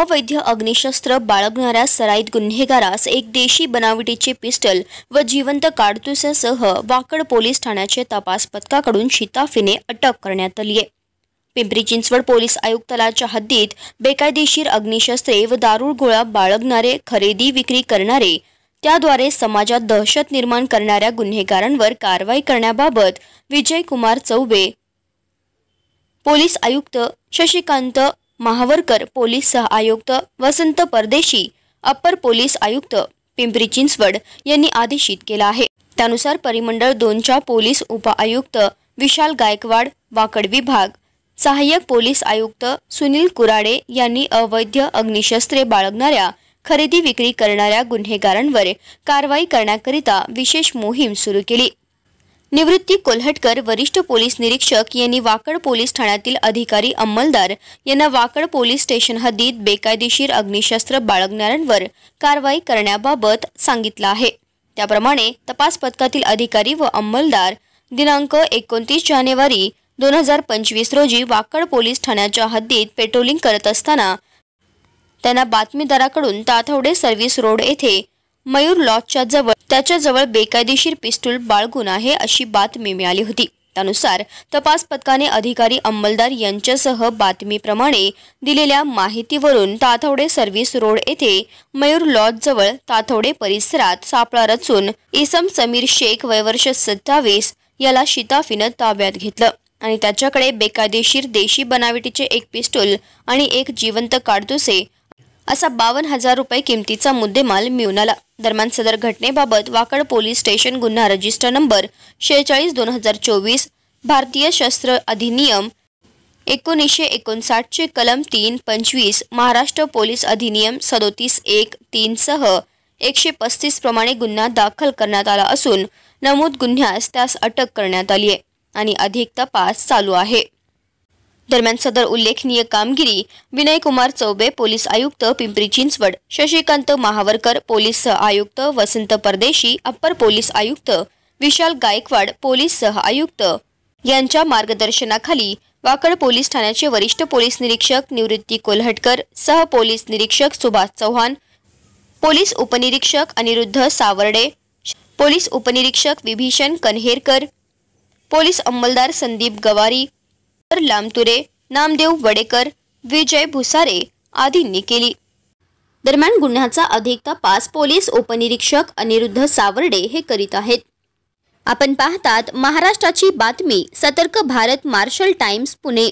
अवैध अग्निशस्त्र बाळगणाऱ्या सराईत गुन्हेगारास एक देशी बनावटीचे पिस्टल व जिवंत काडतुसासह वाकड पोलीस ठाण्याचे तपास पथकाकडून शिताफीने अटक करण्यात आली आहे। पिंपरी चिंचवड पोलीस आयुक्तालयाच्या हद्दीत बेकायदेशीर अग्निशस्त्रे व दारूगोळा बाळगणारे, खरेदी विक्री करणारे, त्याद्वारे समाजात दहशत निर्माण करणाऱ्या गुन्हेगारांवर कारवाई करण्याबाबत विजय कुमार चौबे, पोलीस आयुक्त शशिकांत महावरकर, पोलीस सह आयुक्त वसंत परदेशी, अप्पर पोलीस आयुक्त पिंपरी चिंचवड यांनी आदेशित केला आहे। त्यानुसार परिमंडळ 2च्या पोलीस उपआयुक्त विशाल गायकवाड, वाकड विभाग, सहाय्यक पोलीस आयुक्त सुनील कुराडे यांनी अवैध अग्निशस्त्रे बाळगणाऱ्या, खरेदी विक्री करणाऱ्या गुन्हेगारांवर कारवाई करण्याकरिता विशेष मोहीम सुरू केली। निवृत्ती कोल्हटकर, वरिष्ठ पोलीस निरीक्षक यांनी वाकड पोलीस ठाण्यातील अधिकारी अंमलदार यांना वाकड पोलीस स्टेशन हद्दीत बेकायदेशीर अग्निशस्त्र बाळगणाऱ्यांवर कारवाई करण्याबाबत सांगितलं आहे। त्याप्रमाणे तपास पथकातील अधिकारी व अंमलदार दिनांक 29 जानेवारी 2025 रोजी वाकड पोलीस ठाण्याच्या हद्दीत पेट्रोलिंग करत असताना त्यांना बातमीदाराकडून ताथवडे सर्व्हिस रोड येथे मयूर लॉजच्या जवळ त्याच्याजवळ बेकायदेशीर पिस्तूल बाळगून आहे अशी बातमी मिळाली होती। त्यानुसार तपास पथकाने अधिकारी अंमलदार यांच्यासह बातमीप्रमाणे दिलेल्या माहितीवरून ताथवडे सर्व्हिस रोड येथे मयूर लॉज जवळ ताथवडे परिसरात सापळा रचून इसम समीर शेख वय वर्ष 27 याला शिताफीनं ताब्यात घेतलं आणि त्याच्याकडे बेकायदेशीर देशी बनावटीचे एक पिस्तूल आणि एक जिवंत काडतुसे असा 52,000 रुपये किमतीचा मुद्देमाल मिळून आला। दरम्यान सदर घटनेबाबत वाकड पोलीस स्टेशन गुन्हा रजिस्टर नंबर 46/2024, भारतीय शस्त्र अधिनियम 1959 चे कलम 325, महाराष्ट्र पोलीस अधिनियम 37(1)(3) सह 135 प्रमाणे गुन्हा दाखल करण्यात आला असून नमूद गुन्ह्यास त्यास अटक करण्यात आली आहे आणि अधिक तपास चालू आहे। दरम्यान सदर उल्लेखनीय कामगिरी विजय कुमार चौबे, पोलीस आयुक्त पिंपरी चिंचवड, शशिकांत महावरकर, पोलीस सह आयुक्त वसंत परदेशी, अप्पर पोलीस आयुक्त विशाल गायकवाड, पोलीस सह आयुक्त यांच्या मार्गदर्शनाखाली वाकड पोलीस ठाण्याचे वरिष्ठ पोलीस निरीक्षक निवृत्ती कोल्हटकर, सह पोलीस निरीक्षक सुभाष चव्हाण, पोलीस उपनिरीक्षक अनिरुद्ध सावर्डे, पोलीस उपनिरीक्षक विभीषण कन्हेरकर, पोलीस अंमलदार संदीप गवारी, लामतुरे, नामदेव वडेकर, विजय भुसारे आदींनी केली। दरम्यान गुन्ह्याचा अधिक तपास पोलीस उपनिरीक्षक अनिरुद्ध सावर्डे हे करीत आहेत। आपण पाहतात महाराष्ट्राची बातमी, सतर्क भारत, मार्शल टाइम्स, पुणे।